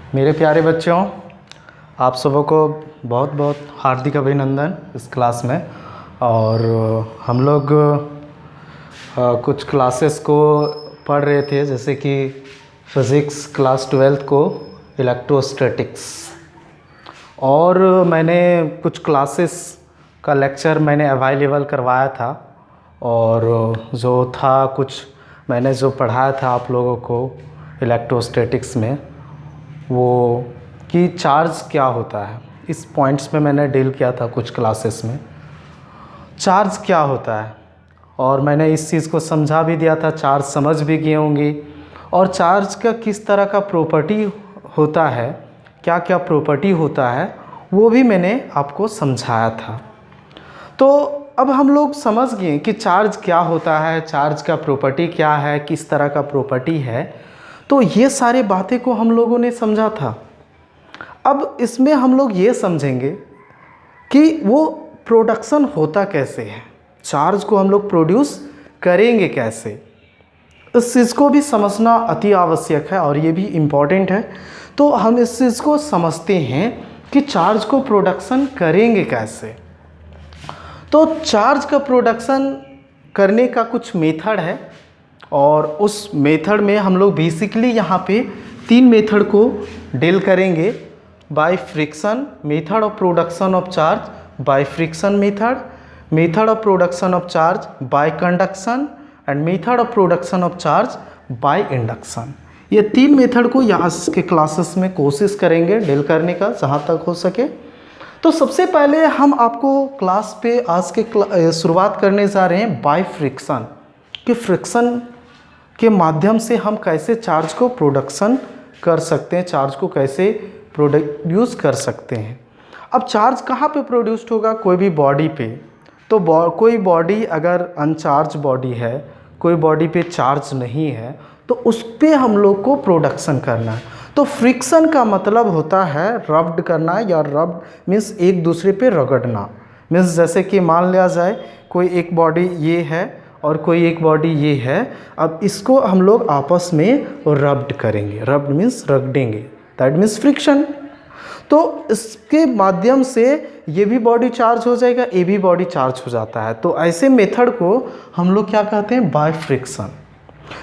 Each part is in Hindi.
मेरे प्यारे बच्चों, आप सबों को बहुत बहुत हार्दिक अभिनंदन इस क्लास में। और हम लोग कुछ क्लासेस को पढ़ रहे थे, जैसे कि फिज़िक्स क्लास 12 को इलेक्ट्रोस्टैटिक्स। और मैंने कुछ क्लासेस का लेक्चर मैंने अवेलेबल करवाया था, और जो था कुछ मैंने जो पढ़ाया था आप लोगों को इलेक्ट्रोस्टैटिक्स में, वो कि चार्ज क्या होता है, इस पॉइंट्स में मैंने डील किया था कुछ क्लासेस में। चार्ज क्या होता है, और मैंने इस चीज़ को समझा भी दिया था, चार्ज समझ भी गए होंगे। और चार्ज का किस तरह का प्रॉपर्टी होता है, क्या क्या प्रॉपर्टी होता है, वो भी मैंने आपको समझाया था। तो अब हम लोग समझ गए कि चार्ज क्या होता है, चार्ज का प्रॉपर्टी क्या है, किस तरह का प्रॉपर्टी है। तो ये सारी बातें को हम लोगों ने समझा था। अब इसमें हम लोग ये समझेंगे कि वो प्रोडक्शन होता कैसे है, चार्ज को हम लोग प्रोड्यूस करेंगे कैसे। इस चीज़ को भी समझना अति आवश्यक है और ये भी इम्पॉर्टेंट है। तो हम इस चीज़ को समझते हैं कि चार्ज को प्रोडक्शन करेंगे कैसे। तो चार्ज का प्रोडक्शन करने का कुछ मेथड है, और उस मेथड में हम लोग बेसिकली यहाँ पे 3 मेथड को डील करेंगे। By friction, method of production of charge by friction method, method of production of charge by conduction, and method of production of charge by induction. ये 3 मेथड को यहाँ के क्लासेस में कोशिश करेंगे डील करने का जहाँ तक हो सके। तो सबसे पहले हम आपको क्लास पे आज के शुरुआत करने जा रहे हैं बाय फ्रिक्शन, कि फ्रिक्शन के माध्यम से हम कैसे चार्ज को प्रोडक्शन कर सकते हैं, चार्ज को कैसे प्रोड्यूस कर सकते हैं। अब चार्ज कहाँ पे प्रोड्यूस्ड होगा, कोई भी बॉडी पे। तो कोई बॉडी अगर अनचार्ज बॉडी है, कोई बॉडी पे चार्ज नहीं है, तो उस पर हम लोग को प्रोडक्शन करना है। तो फ्रिक्शन का मतलब होता है रब्ड करना, या रब्ड मीन्स एक दूसरे पे रगड़ना। मीन्स जैसे कि मान लिया जाए कोई एक बॉडी ये है और कोई एक बॉडी ये है, अब इसको हम लोग आपस में रब्ड करेंगे। रब्ड मीन्स रगड़ेंगे, दैट मीन्स फ्रिक्शन। तो इसके माध्यम से ये भी बॉडी चार्ज हो जाएगा, ये भी बॉडी चार्ज हो जाता है। तो ऐसे मेथड को हम लोग क्या कहते हैं, बाय फ्रिक्शन।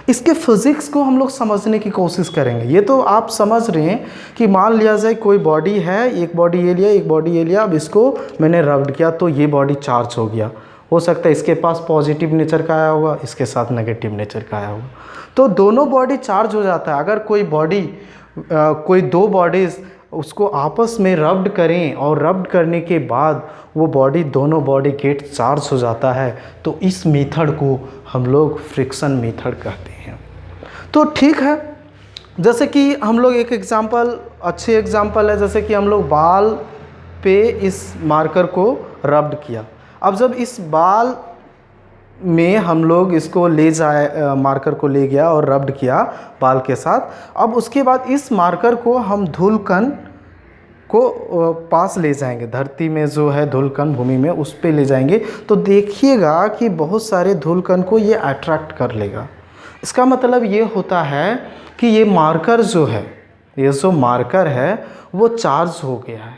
इसके फिजिक्स को हम लोग समझने की कोशिश करेंगे। ये तो आप समझ रहे हैं कि मान लिया जाए कोई बॉडी है, एक बॉडी ये लिया, एक बॉडी ये लिया, अब इसको मैंने रब्ड किया तो ये बॉडी चार्ज हो गया। हो सकता है इसके पास पॉजिटिव नेचर का आया होगा, इसके साथ नेगेटिव नेचर का आया होगा, तो दोनों बॉडी चार्ज हो जाता है। अगर कोई बॉडी कोई 2 बॉडीज़ उसको आपस में रब्ड करें और रब्ड करने के बाद वो बॉडी, दोनों बॉडी गेट चार्ज हो जाता है, तो इस मेथड को हम लोग फ्रिक्शन मेथड कहते हैं। तो ठीक है, जैसे कि हम लोग एक एग्जांपल, अच्छी एग्जांपल है, जैसे कि हम लोग बाल पे इस मार्कर को रब्ड किया। अब जब इस बाल में हम लोग इसको ले जाए, मार्कर को ले गया और रब्ड किया बाल के साथ, अब उसके बाद इस मार्कर को हम धूल कण को पास ले जाएंगे, धरती में जो है धूल कण भूमि में, उस पे ले जाएंगे, तो देखिएगा कि बहुत सारे धूल कण को ये अट्रैक्ट कर लेगा। इसका मतलब ये होता है कि ये मार्कर जो है, ये जो मार्कर है वो चार्ज हो गया है,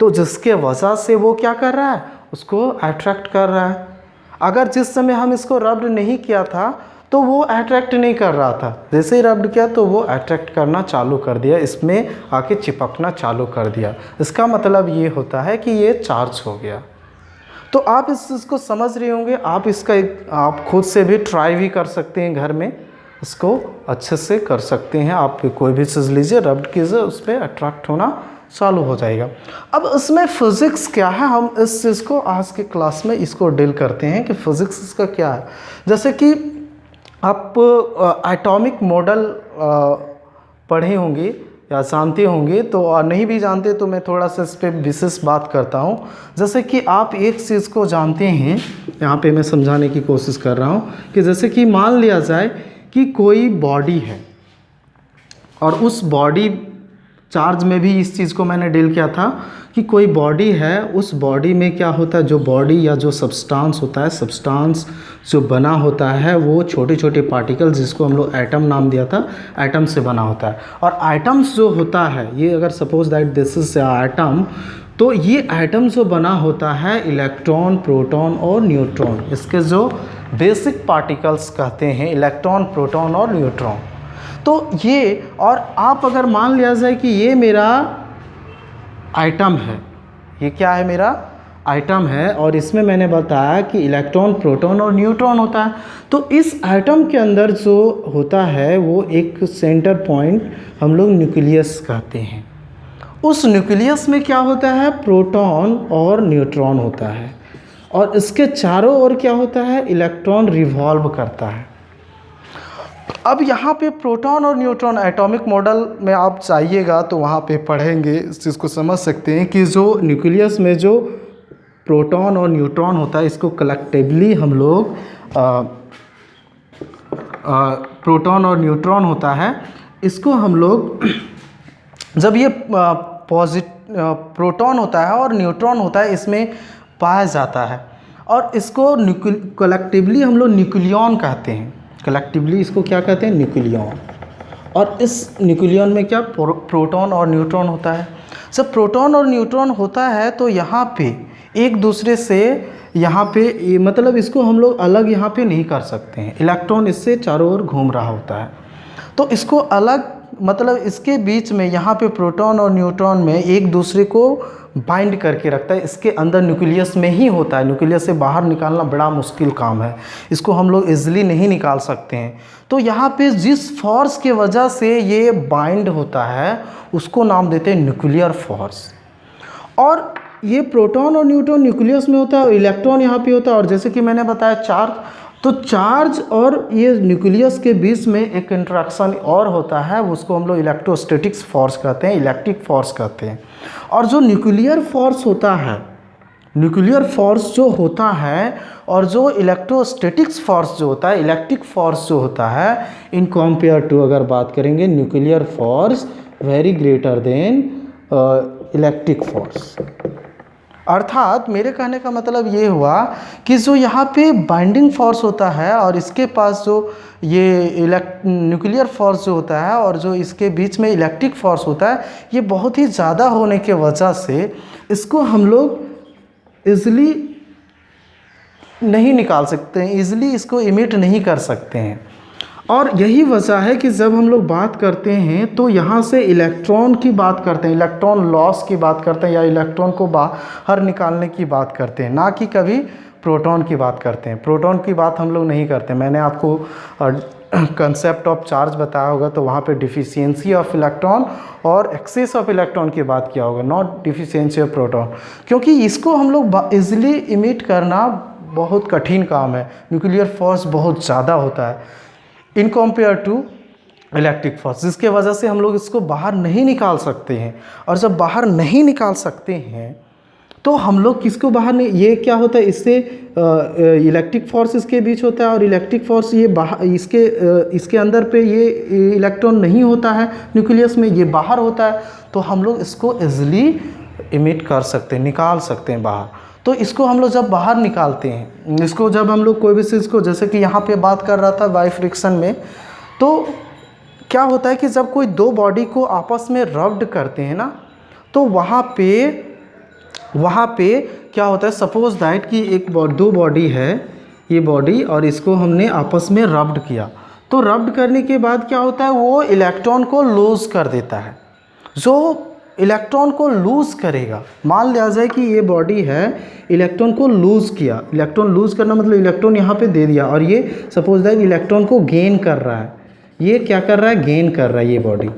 तो जिसके वजह से वो क्या कर रहा है, उसको अट्रैक्ट कर रहा है। अगर जिस समय हम इसको रब्ड नहीं किया था तो वो अट्रैक्ट नहीं कर रहा था, जैसे ही रब्ड किया तो वो अट्रैक्ट करना चालू कर दिया, इसमें आके चिपकना चालू कर दिया। इसका मतलब ये होता है कि ये चार्ज हो गया। तो आप इस चीज़ को समझ रहे होंगे। आप इसका आप खुद से भी ट्राई भी कर सकते हैं, घर में इसको अच्छे से कर सकते हैं। आप कोई भी चीज़ लीजिए, रब्ड कीजिए, उस पर अट्रैक्ट होना चालू हो जाएगा। अब इसमें फिज़िक्स क्या है, हम इस चीज़ को आज के क्लास में इसको डील करते हैं कि फिज़िक्स इसका क्या है। जैसे कि आप एटॉमिक मॉडल पढ़े होंगे या जानते होंगे, तो नहीं भी जानते तो मैं थोड़ा सा इस पर विशेष बात करता हूँ। जैसे कि आप एक चीज़ को जानते हैं, यहाँ पे मैं समझाने की कोशिश कर रहा हूँ कि जैसे कि मान लिया जाए कि कोई बॉडी है और उस बॉडी चार्ज में भी इस चीज़ को मैंने डील किया था कि कोई बॉडी है, उस बॉडी में क्या होता है, जो बॉडी या जो सब्सटेंस होता है, सब्सटेंस जो बना होता है वो छोटे छोटे पार्टिकल्स, जिसको हम लोग एटम नाम दिया था, एटम से बना होता है। और एटम्स जो होता है, ये अगर suppose that this is atom, तो ये एटम जो बना होता है इलेक्ट्रॉन, प्रोटॉन और न्यूट्रॉन, इसके जो बेसिक पार्टिकल्स कहते हैं इलेक्ट्रॉन, प्रोटॉन और न्यूट्रॉन। तो ये, और आप अगर मान लिया जाए कि ये मेरा आइटम है, ये क्या है, मेरा आइटम है, और इसमें मैंने बताया कि इलेक्ट्रॉन, प्रोटॉन और न्यूट्रॉन होता है। तो इस आइटम के अंदर जो होता है वो एक सेंटर पॉइंट हम लोग न्यूक्लियस कहते हैं। उस न्यूक्लियस में क्या होता है, प्रोटॉन और न्यूट्रॉन होता है, और इसके चारों ओर क्या होता है, इलेक्ट्रॉन रिवॉल्व करता है। अब यहाँ पे प्रोटॉन और न्यूट्रॉन एटॉमिक मॉडल में आप चाहिएगा तो वहाँ पे पढ़ेंगे, इस चीज़ को समझ सकते हैं कि जो न्यूक्लियस में जो प्रोटॉन और न्यूट्रॉन होता है, इसको कलेक्टिवली हम लोग प्रोटॉन और न्यूट्रॉन होता है, इसको हम लोग जब ये प्रोटॉन होता है और न्यूट्रॉन होता है, इसमें पाया जाता है, और इसको कलेक्टिवली हम लोग न्यूक्लियॉन कहते हैं। कलेक्टिवली इसको क्या कहते हैं, न्यूक्लियॉन। और इस न्यूक्लियॉन में क्या प्रोटॉन और न्यूट्रॉन होता है। जब प्रोटॉन और न्यूट्रॉन होता है तो यहाँ पे एक दूसरे से, यहाँ पे मतलब इसको हम लोग अलग यहाँ पे नहीं कर सकते हैं, इलेक्ट्रॉन इससे चारों ओर घूम रहा होता है, तो इसको अलग, मतलब इसके बीच में यहाँ पे प्रोटॉन और न्यूट्रॉन में एक दूसरे को बाइंड करके रखता है। इसके अंदर न्यूक्लियस में ही होता है, न्यूक्लियस से बाहर निकालना बड़ा मुश्किल काम है, इसको हम लोग इजीली नहीं निकाल सकते हैं। तो यहाँ पे जिस फोर्स के वजह से ये बाइंड होता है उसको नाम देते हैं न्यूक्लियर फोर्स। और ये प्रोटॉन और न्यूट्रॉन न्यूक्लियस में होता है और इलेक्ट्रॉन यहाँ पे होता है, और जैसे कि मैंने बताया चार्ज, तो चार्ज और ये न्यूक्लियस के बीच में एक इंटरेक्शन और होता है, उसको हम लोग इलेक्ट्रोस्टैटिक्स फोर्स कहते हैं, इलेक्ट्रिक फोर्स कहते हैं। और जो न्यूक्लियर फोर्स होता है, न्यूक्लियर फोर्स जो होता है, और जो इलेक्ट्रोस्टैटिक्स फोर्स जो होता है, इलेक्ट्रिक फोर्स जो होता है, इन कंपेयर टू अगर बात करेंगे, nuclear force very greater than electric force. अर्थात मेरे कहने का मतलब ये हुआ कि जो यहाँ पे बाइंडिंग फोर्स होता है और इसके पास जो ये न्यूक्लियर फोर्स जो होता है और जो इसके बीच में इलेक्ट्रिक फोर्स होता है, ये बहुत ही ज़्यादा होने के वजह से इसको हम लोग ईज़िली नहीं निकाल सकते हैं, ईज़िली इसको इमिट नहीं कर सकते हैं। और यही वजह है कि जब हम लोग बात करते हैं तो यहाँ से इलेक्ट्रॉन की बात करते हैं, इलेक्ट्रॉन लॉस की बात करते हैं, या इलेक्ट्रॉन को बाहर निकालने की बात करते हैं, ना कि कभी प्रोटॉन की बात करते हैं। प्रोटॉन की बात हम लोग नहीं करते। मैंने आपको कंसेप्ट ऑफ चार्ज बताया होगा, तो वहाँ पे डिफिशियंसी ऑफ इलेक्ट्रॉन और एक्सेस ऑफ इलेक्ट्रॉन की बात किया होगा, नॉट डिफिशियंसी ऑफ प्रोटॉन, क्योंकि इसको हम लोग ईजिली इमिट करना बहुत कठिन काम है। न्यूक्लियर फोर्स बहुत ज़्यादा होता है in compare to electric force, जिसके वजह से हम लोग इसको बाहर नहीं निकाल सकते हैं। और जब बाहर नहीं निकाल सकते हैं तो हम लोग किसको बाहर नहीं, ये क्या होता है, इससे इलेक्ट्रिक फोर्स इसके बीच होता है, और इलेक्ट्रिक फोर्स ये बाहर, इसके अंदर पे ये इलेक्ट्रॉन नहीं होता है न्यूक्लियस में, ये बाहर होता है, तो हम लोग इसको ईजिली इमिट कर सकते हैं, निकाल सकते हैं बाहर। तो इसको हम लोग जब बाहर निकालते हैं, इसको जब हम लोग कोई भी चीज़ को, जैसे कि यहाँ पे बात कर रहा था बाय फ्रिक्शन में, तो क्या होता है कि जब कोई दो बॉडी को आपस में रब्ड करते हैं ना, तो वहाँ पे क्या होता है, सपोज दैट कि दो बॉडी है, ये बॉडी, और इसको हमने आपस में रब्ड किया, तो रब्ड करने के बाद क्या होता है, वो इलेक्ट्रॉन को लूज़ कर देता है। जो इलेक्ट्रॉन को लूज़ करेगा, मान लिया जाए कि ये बॉडी है, इलेक्ट्रॉन को लूज़ किया, इलेक्ट्रॉन लूज़ करना मतलब इलेक्ट्रॉन यहाँ पे दे दिया, और ये सपोज दैट इलेक्ट्रॉन को गेन कर रहा है, ये क्या कर रहा है, गेन कर रहा है ये बॉडी।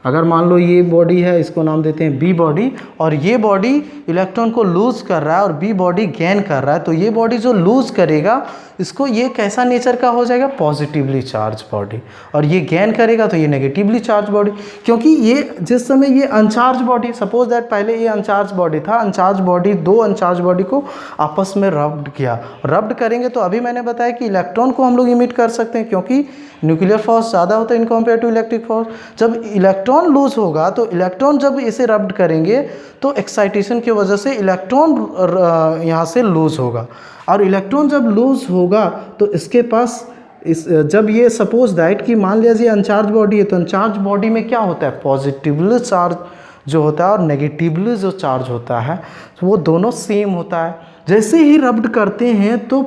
अगर मान लो ये बॉडी है, इसको नाम देते हैं बी बॉडी, और ये बॉडी इलेक्ट्रॉन को लूज़ कर रहा है और बी बॉडी गेन कर रहा है, तो ये बॉडी जो लूज़ करेगा इसको, ये कैसा नेचर का हो जाएगा, पॉजिटिवली चार्ज बॉडी, और ये गेन करेगा तो ये नेगेटिवली चार्ज बॉडी। क्योंकि ये जिस समय ये अनचार्ज बॉडी, सपोज दैट पहले ये अनचार्ज बॉडी था, अनचार्ज बॉडी, दो अनचार्ज बॉडी को आपस में रब्ड किया, रब्ड करेंगे तो अभी मैंने बताया कि इलेक्ट्रॉन को हम लोग इमिट कर सकते हैं, क्योंकि न्यूक्लियर फोर्स ज़्यादा होता है in compare to electric force. जब इलेक्ट्रॉन लूज होगा तो इलेक्ट्रॉन जब इसे रब्ड करेंगे तो एक्साइटेशन की वजह से इलेक्ट्रॉन यहाँ से लूज होगा, और इलेक्ट्रॉन जब लूज होगा तो इसके पास जब ये सपोज दैट कि मान लीजिए अनचार्ज बॉडी है, तो अनचार्ज बॉडी में क्या होता है, पॉजिटिवली चार्ज जो होता है और नेगेटिवली जो चार्ज होता है तो वो दोनों सेम होता है। जैसे ही रब्ड करते हैं तो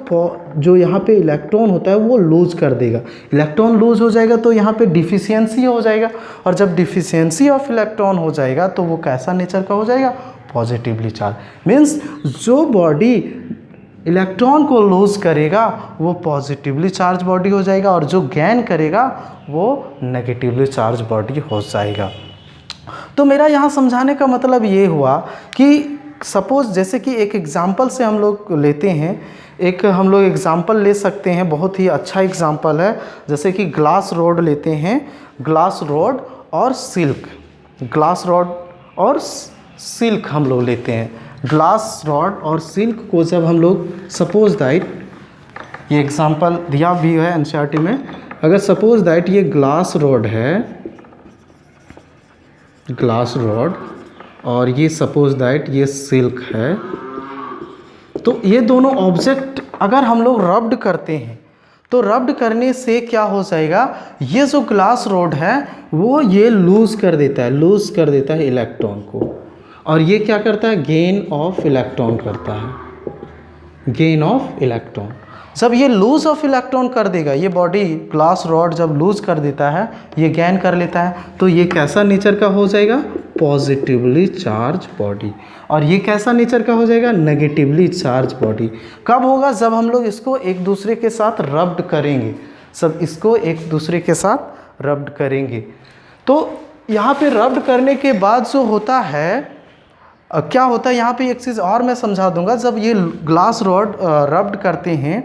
जो यहाँ पे इलेक्ट्रॉन होता है वो लूज कर देगा, इलेक्ट्रॉन लूज हो जाएगा तो यहाँ पे डिफिशियंसी हो जाएगा, और जब डिफिशियंसी ऑफ इलेक्ट्रॉन हो जाएगा तो वो कैसा नेचर का हो जाएगा, पॉजिटिवली चार्ज। मीन्स जो बॉडी इलेक्ट्रॉन को लूज करेगा वो पॉजिटिवली चार्ज बॉडी हो जाएगा, और जो गेन करेगा वो नेगेटिवली चार्ज बॉडी हो जाएगा। तो मेरा यहाँ समझाने का मतलब ये हुआ कि सपोज जैसे कि एक एग्जाम्पल से हम लोग लेते हैं, एक हम लोग एग्जाम्पल ले सकते हैं, बहुत ही अच्छा एग्जाम्पल है। जैसे कि ग्लास रॉड लेते हैं, ग्लास रॉड और सिल्क, ग्लास रॉड और सिल्क हम लोग लेते हैं। ग्लास रॉड और सिल्क को जब हम लोग सपोज दैट, ये एग्जाम्पल दिया भी है एनसीईआरटी में, अगर सपोज दैट ये ग्लास रॉड है, ग्लास रॉड, और ये सपोज दैट ये सिल्क है, तो ये दोनों ऑब्जेक्ट अगर हम लोग रब्ड करते हैं तो रब्ड करने से क्या हो जाएगा, ये जो ग्लास रॉड है वो ये लूज कर देता है, लूज कर देता है इलेक्ट्रॉन को, और ये क्या करता है, गेन ऑफ इलेक्ट्रॉन करता है, गेन ऑफ इलेक्ट्रॉन। जब ये लूज ऑफ इलेक्ट्रॉन कर देगा, ये बॉडी ग्लास रॉड जब लूज कर देता है, ये गेन कर लेता है, तो ये कैसा नेचर का हो जाएगा, पॉजिटिवली चार्ज बॉडी। और ये कैसा नेचर का हो जाएगा, नेगेटिवली चार्ज बॉडी। कब होगा, जब हम लोग इसको एक दूसरे के साथ रब्ड करेंगे, सब इसको एक दूसरे के साथ रब्ड करेंगे। तो यहाँ पे रब्ड करने के बाद जो होता है, क्या होता है यहाँ पे एक चीज़ और मैं समझा दूंगा। जब ये ग्लास रॉड रब्ड करते हैं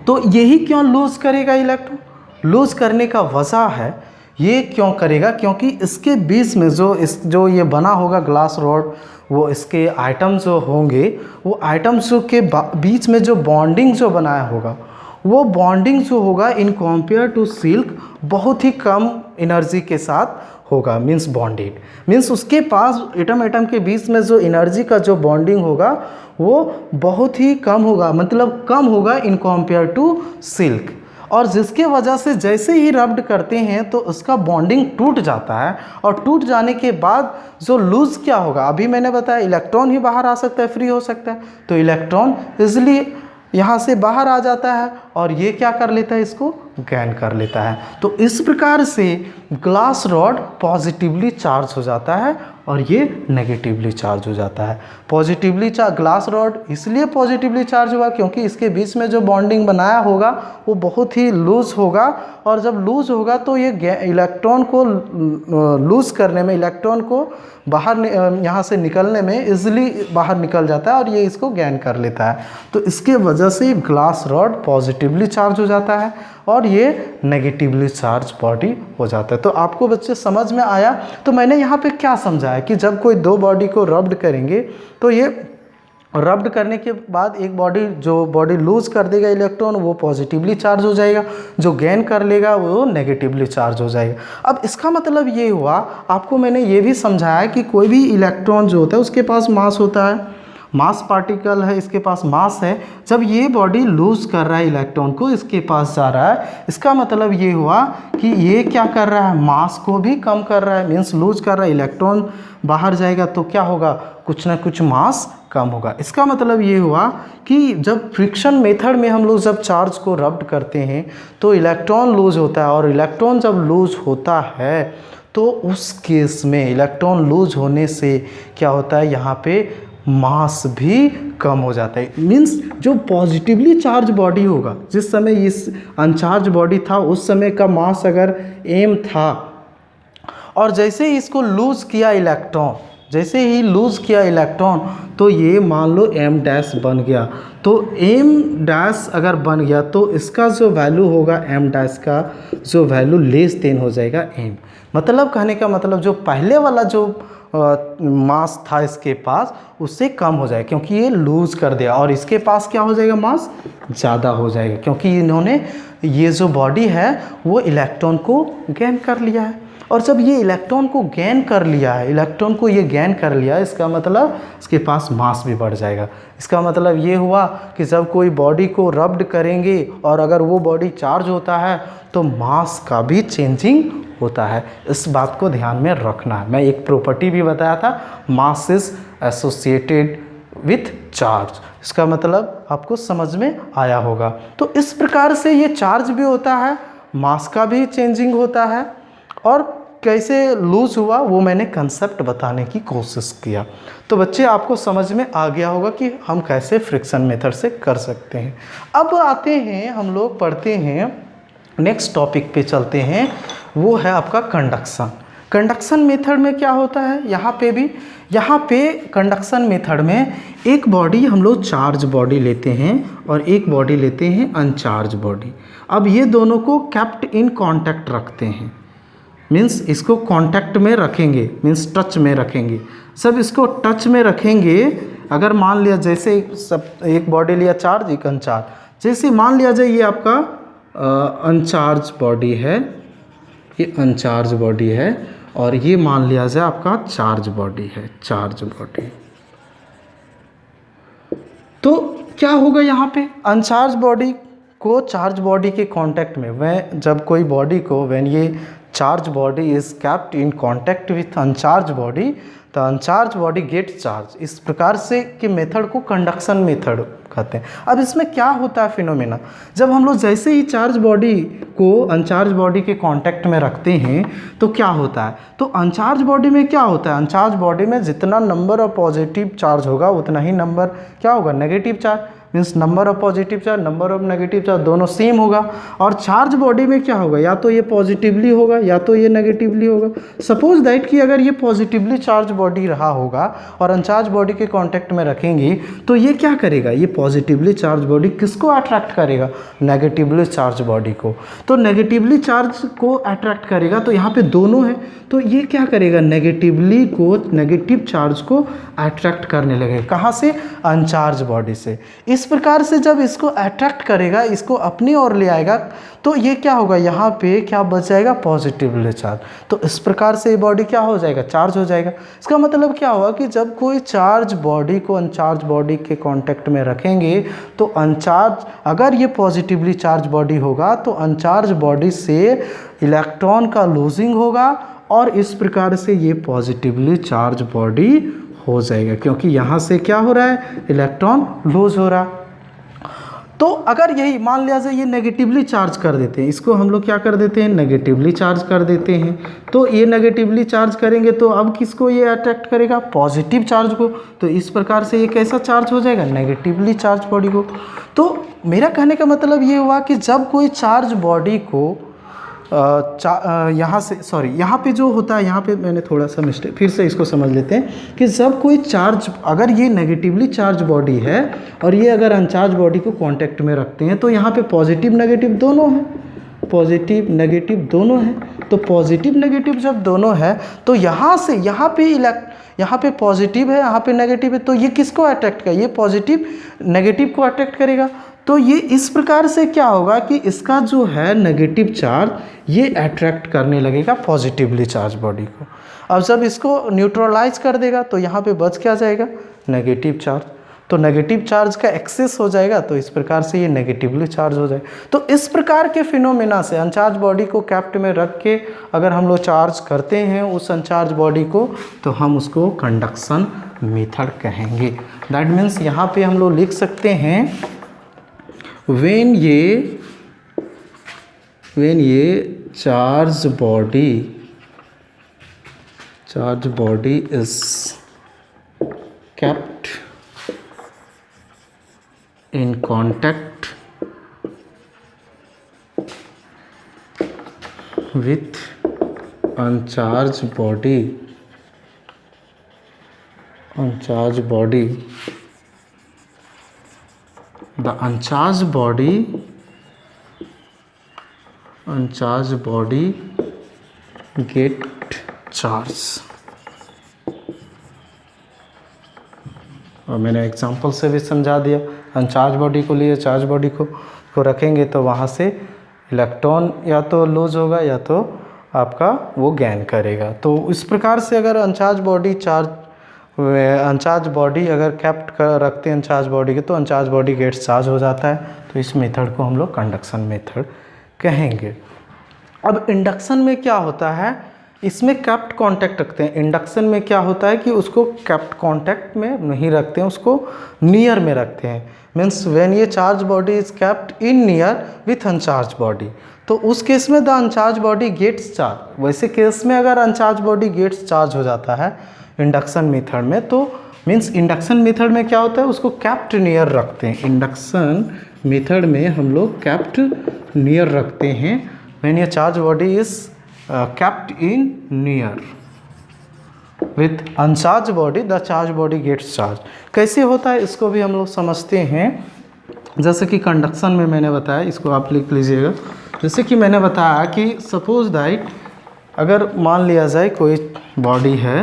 तो यही क्यों लूज करेगा इलेक्ट्रॉन, लूज करने का वजह है, ये क्यों करेगा, क्योंकि इसके बीच में जो ये बना होगा ग्लास रॉड, वो इसके आइटम जो होंगे, वो आइटम्स के बीच में जो बॉन्डिंग जो बनाया होगा, वो बॉन्डिंग जो होगा इन कंपेयर टू सिल्क बहुत ही कम एनर्जी के साथ होगा, मीन्स बॉन्डेड, मीन्स उसके पास एटम के बीच में जो एनर्जी का जो बॉन्डिंग होगा वो बहुत ही कम होगा, मतलब कम होगा इन कंपेयर टू सिल्क। और जिसके वजह से जैसे ही रब्ड करते हैं तो उसका बॉन्डिंग टूट जाता है, और टूट जाने के बाद जो लूज क्या होगा, अभी मैंने बताया इलेक्ट्रॉन ही बाहर आ सकता है, फ्री हो सकता है, तो इलेक्ट्रॉन इजली यहाँ से बाहर आ जाता है, और ये क्या कर लेता है, इसको गेन कर लेता है। तो इस प्रकार से ग्लास रॉड पॉजिटिवली चार्ज हो जाता है और ये नेगेटिवली चार्ज हो जाता है। पॉजिटिवली ग्लास रॉड इसलिए पॉजिटिवली चार्ज हुआ क्योंकि इसके बीच में जो बॉन्डिंग बनाया होगा वो बहुत ही लूज होगा, और जब लूज होगा तो ये इलेक्ट्रॉन को लूज करने में, इलेक्ट्रॉन को बाहर यहाँ से निकलने में इजीली बाहर निकल जाता है, और ये इसको गेन कर लेता है। तो इसके वजह से ग्लास रॉड पॉजिटिवली चार्ज हो जाता है और ये नेगेटिवली चार्ज बॉडी हो जाता है। तो आपको बच्चे समझ में आया। तो मैंने यहाँ पे क्या समझाया कि जब कोई दो बॉडी को रब्ड करेंगे तो ये रब्ड करने के बाद एक बॉडी लूज कर देगा इलेक्ट्रॉन, वो पॉजिटिवली चार्ज हो जाएगा, जो गेन कर लेगा वो नेगेटिवली चार्ज हो जाएगा। अब इसका मतलब ये हुआ, आपको मैंने ये भी समझाया कि कोई भी इलेक्ट्रॉन जो होता है उसके पास मास होता है, मास पार्टिकल है, इसके पास मास है। जब ये बॉडी लूज कर रहा है इलेक्ट्रॉन को, इसके पास जा रहा है, इसका मतलब ये हुआ कि ये क्या कर रहा है, मास को भी कम कर रहा है, मीन्स लूज कर रहा है, इलेक्ट्रॉन बाहर जाएगा तो क्या होगा, कुछ ना कुछ मास कम होगा। इसका मतलब ये हुआ कि जब फ्रिक्शन मेथड में हम लोग जब चार्ज को रब्ड करते हैं तो इलेक्ट्रॉन लूज होता है, और इलेक्ट्रॉन जब लूज होता है तो उस केस में इलेक्ट्रॉन लूज होने से क्या होता है, यहाँ पे मास भी कम हो जाता है। मीन्स जो पॉजिटिवली चार्ज बॉडी होगा, जिस समय इस अनचार्ज बॉडी था उस समय का मास अगर m था, और जैसे ही इसको लूज किया इलेक्ट्रॉन, जैसे ही लूज़ किया इलेक्ट्रॉन तो ये मान लो m डैश बन गया। तो m डैश अगर बन गया तो इसका जो वैल्यू होगा m डैश का जो वैल्यू लेस देन हो जाएगा m। मतलब कहने का मतलब जो पहले वाला जो मास था इसके पास उससे कम हो जाएगा, क्योंकि ये लूज़ कर दिया, और इसके पास क्या हो जाएगा, मास ज़्यादा हो जाएगा, क्योंकि इन्होंने ये जो बॉडी है वो इलेक्ट्रॉन को गेन कर लिया है। और जब ये इलेक्ट्रॉन को गेन कर लिया है, इलेक्ट्रॉन को ये गेन कर लिया है, इसका मतलब इसके पास मास भी बढ़ जाएगा। इसका मतलब ये हुआ कि जब कोई बॉडी को रब्ड करेंगे और अगर वो बॉडी चार्ज होता है तो मास का भी चेंजिंग होता है। इस बात को ध्यान में रखना है। मैं एक प्रॉपर्टी भी बताया था, mass is associated with charge. इसका मतलब आपको समझ में आया होगा। तो इस प्रकार से ये चार्ज भी होता है, मास का भी चेंजिंग होता है, और कैसे लूज हुआ वो मैंने कंसेप्ट बताने की कोशिश किया। तो बच्चे आपको समझ में आ गया होगा कि हम कैसे फ्रिक्शन मेथड से कर सकते हैं। अब आते हैं हम लोग पढ़ते हैं नेक्स्ट टॉपिक पे चलते हैं, वो है आपका कंडक्शन। कंडक्शन मेथड में क्या होता है, यहाँ पे कंडक्शन मेथड में एक बॉडी हम लोग चार्ज बॉडी लेते हैं और एक बॉडी लेते हैं अनचार्ज बॉडी। अब ये दोनों को केप्ट इन कांटेक्ट रखते हैं, मीन्स इसको कांटेक्ट में रखेंगे, मीन्स टच में रखेंगे। सब इसको टच में रखेंगे। अगर मान लिया जैसे सब एक बॉडी लिया चार्ज एक अनचार्ज, जैसे मान लिया जाए ये आपका अनचार्ज बॉडी है, ये अनचार्ज बॉडी है, और ये मान लिया जाए आपका चार्ज बॉडी है, चार्ज बॉडी। तो क्या होगा यहाँ पे, अनचार्ज बॉडी को चार्ज बॉडी के कांटेक्ट में, वह जब कोई बॉडी को व्हेन ये charge body is kept in contact with uncharged body, तो अनचार्ज बॉडी गेट चार्ज। इस प्रकार से के मेथड को कंडक्शन मेथड कहते हैं। अब इसमें क्या होता है फिनोमेना, जब हम लोग जैसे ही चार्ज बॉडी को अनचार्ज बॉडी के कांटेक्ट में रखते हैं तो क्या होता है, तो अनचार्ज बॉडी में क्या होता है, अनचार्ज बॉडी में जितना नंबर ऑफ पॉजिटिव चार्ज होगा उतना ही नंबर क्या होगा, negative charge. Means number of positive charge number of negative charge दोनों सेम होगा। और चार्ज बॉडी में क्या होगा, या तो ये पॉजिटिवली होगा या तो ये नेगेटिवली होगा। सपोज दैट कि अगर ये पॉजिटिवली चार्ज बॉडी रहा होगा और अनचार्ज बॉडी के कांटेक्ट में रखेंगे तो ये क्या करेगा, ये पॉजिटिवली चार्ज बॉडी किसको अट्रैक्ट करेगा, नेगेटिवली चार्ज बॉडी को। तो नेगेटिवली चार्ज को अट्रैक्ट करेगा, तो यहाँ पे दोनों है, तो ये क्या करेगा, नेगेटिवली को नेगेटिव चार्ज को अट्रैक्ट करने लगेगा। कहाँ से, अनचार्ज बॉडी से। इस प्रकार से जब इसको अट्रैक्ट करेगा, इसको अपनी ओर ले आएगा, तो ये क्या होगा, यहाँ पे क्या बच जाएगा, पॉजिटिवली चार्ज। तो इस प्रकार से ये बॉडी क्या हो जाएगा, चार्ज हो जाएगा। इसका मतलब क्या हुआ कि जब कोई चार्ज बॉडी को अनचार्ज बॉडी के कांटेक्ट में रखेंगे तो अनचार्ज, अगर ये पॉजिटिवली चार्ज बॉडी होगा तो अनचार्ज बॉडी से इलेक्ट्रॉन का लूजिंग होगा, और इस प्रकार से ये पॉजिटिवली चार्ज बॉडी हो जाएगा, क्योंकि यहाँ से क्या हो रहा है, इलेक्ट्रॉन लूज हो रहा। तो अगर यही मान लिया जाए ये नेगेटिवली चार्ज कर देते हैं, इसको हम लोग क्या कर देते हैं, नेगेटिवली चार्ज कर देते हैं। तो ये नेगेटिवली चार्ज करेंगे तो अब किसको ये अट्रैक्ट करेगा, पॉजिटिव चार्ज को। तो इस प्रकार से ये कैसा चार्ज हो जाएगा, नेगेटिवली चार्ज बॉडी को। तो मेरा कहने का मतलब ये हुआ कि जब कोई चार्ज बॉडी को यहाँ से यहाँ पे जो होता है, यहाँ पे मैंने थोड़ा सा मिस्टेक, फिर से इसको समझ लेते हैं कि जब कोई चार्ज, अगर ये नेगेटिवली चार्ज बॉडी है और ये अगर अनचार्ज बॉडी को कांटेक्ट में रखते हैं तो यहाँ पे पॉजिटिव नेगेटिव दोनों हैं, पॉजिटिव नेगेटिव दोनों हैं। तो पॉजिटिव नेगेटिव जब दोनों है तो यहाँ से यहाँ पे पॉजिटिव है, यहाँ पे नेगेटिव है, तो ये किसको अट्रैक्ट करेगा, ये पॉजिटिव नेगेटिव को अट्रैक्ट करेगा। तो ये इस प्रकार से क्या होगा कि इसका जो है नेगेटिव चार्ज ये अट्रैक्ट करने लगेगा पॉजिटिवली चार्ज बॉडी को। अब जब इसको न्यूट्रलाइज कर देगा तो यहाँ पे बच क्या जाएगा, नेगेटिव चार्ज। तो नेगेटिव चार्ज का एक्सेस हो जाएगा, तो इस प्रकार से ये नेगेटिवली चार्ज हो जाएगा। तो इस प्रकार के फिनोमेना से अनचार्ज बॉडी को कैप्ट में रख के अगर हम लोग चार्ज करते हैं उस अनचार्ज बॉडी को, तो हम उसको कंडक्शन मेथड कहेंगे। दैट मीन्स यहाँ पे हम लोग लिख सकते हैं when ये charge body is kept in contact with uncharged body uncharged body, the uncharged body get charge. और मैंने एग्जांपल से भी समझा दिया। अनचार्ज बॉडी को लिए चार्ज बॉडी को रखेंगे तो वहाँ से इलेक्ट्रॉन या तो लूज होगा या तो आपका वो गेन करेगा। तो इस प्रकार से अगर अनचार्ज बॉडी अगर कैप्ट कर रखते हैं अनचार्ज बॉडी के, तो अनचार्ज बॉडी गेट्स चार्ज हो जाता है। तो इस मेथड को हम लोग कंडक्शन मेथड कहेंगे। अब इंडक्शन में क्या होता है, इसमें कैप्ट कांटेक्ट रखते हैं। इंडक्शन में क्या होता है कि उसको कैप्ट कांटेक्ट में नहीं रखते हैं, उसको नियर में रखते हैं। मीन्स व्हेन ये charge body is kept in near with uncharged body, तो उस केस में the uncharged body gets charge. वैसे केस में अगर अनचार्ज बॉडी गेट्स चार्ज हो जाता है इंडक्शन मेथड में, तो मीन्स इंडक्शन मेथड में क्या होता है, उसको कैप्ट नियर रखते हैं। इंडक्शन मेथड में हम लोग कैप्ट नियर रखते हैं व्हेन ये charge body is kept in near with uncharged body, the charge body gets charged। कैसे होता है इसको भी हम लोग समझते हैं। जैसे कि कंडक्शन में मैंने बताया, इसको आप लिख लीजिएगा। जैसे कि मैंने बताया कि सपोज दैट अगर मान लिया जाए कोई बॉडी है,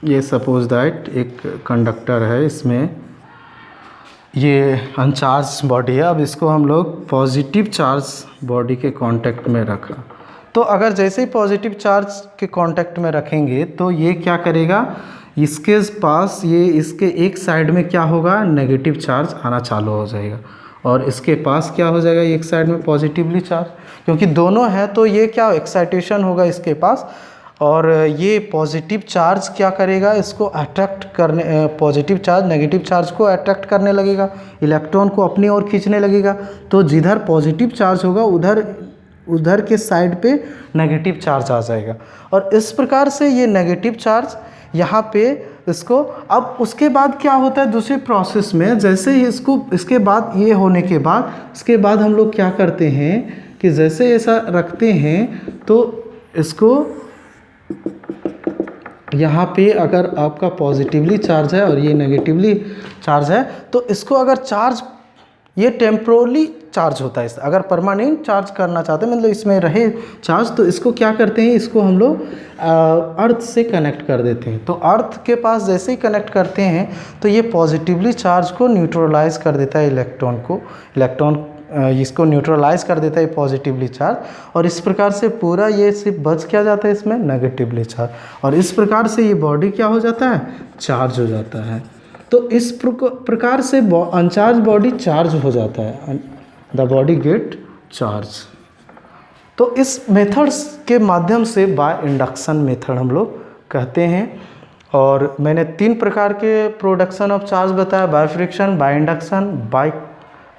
ये सपोज दैट एक कंडक्टर है, इसमें ये अनचार्ज बॉडी है। अब इसको हम लोग पॉजिटिव चार्ज बॉडी के कांटेक्ट में रखा, तो अगर जैसे ही पॉजिटिव चार्ज के कांटेक्ट में रखेंगे तो ये क्या करेगा, इसके पास ये इसके एक साइड में क्या होगा, नेगेटिव चार्ज आना चालू हो जाएगा, और इसके पास क्या हो जाएगा, एक साइड में पॉजिटिवली चार्ज। क्योंकि दोनों है तो ये क्या एक्साइटेशन होगा इसके पास, और ये पॉजिटिव चार्ज क्या करेगा, इसको अट्रैक्ट करने, पॉजिटिव चार्ज नेगेटिव चार्ज को अट्रैक्ट करने लगेगा, इलेक्ट्रॉन को अपनी ओर खींचने लगेगा। तो जिधर पॉजिटिव चार्ज होगा उधर के साइड पे नेगेटिव चार्ज आ जाएगा, और इस प्रकार से ये नेगेटिव चार्ज यहाँ पे इसको। अब उसके बाद क्या होता है दूसरे प्रोसेस में, जैसे ही इसके बाद ये होने के बाद, इसके बाद हम लोग क्या करते हैं कि जैसे ऐसा रखते हैं तो इसको यहाँ पे अगर आपका पॉजिटिवली चार्ज है और ये नेगेटिवली चार्ज है, तो इसको अगर चार्ज, ये टेम्पोरली चार्ज होता है। अगर परमानेंट चार्ज करना चाहते हैं, मतलब इसमें रहे चार्ज, तो इसको क्या करते हैं, इसको हम लोग अर्थ से कनेक्ट कर देते हैं। तो अर्थ के पास जैसे ही कनेक्ट करते हैं तो ये पॉजिटिवली चार्ज को न्यूट्रलाइज कर देता है, इलेक्ट्रॉन इसको न्यूट्रलाइज कर देता है पॉजिटिवली चार्ज, और इस प्रकार से पूरा ये सिर्फ बच क्या जाता है इसमें, नेगेटिवली चार्ज, और इस प्रकार से ये बॉडी क्या हो जाता है, चार्ज हो जाता है। तो इस प्रकार से अनचार्ज बॉडी चार्ज हो जाता है, द बॉडी गेट चार्ज। तो इस मेथड्स के माध्यम से बाय इंडक्शन मेथड हम लोग कहते हैं। और मैंने 3 प्रकार के प्रोडक्शन ऑफ चार्ज बताया, by friction, by induction,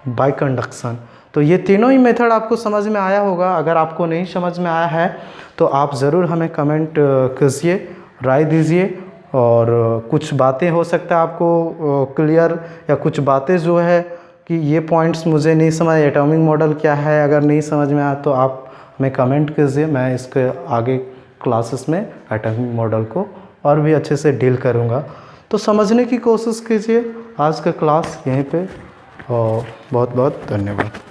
bye conduction. तो ये तीनों ही मेथड आपको समझ में आया होगा। अगर आपको नहीं समझ में आया है तो आप ज़रूर हमें कमेंट कीजिए, राय दीजिए, और कुछ बातें हो सकता है आपको क्लियर, या कुछ बातें जो है कि ये पॉइंट्स मुझे नहीं समझ, एटॉमिक मॉडल क्या है, अगर नहीं समझ में आया तो आप हमें कमेंट कीजिए। मैं इसके आगे क्लासेस में एटॉमिक मॉडल को और भी अच्छे से डील करूँगा। तो समझने की कोशिश कीजिए। आज का क्लास यहीं पे, और बहुत बहुत धन्यवाद।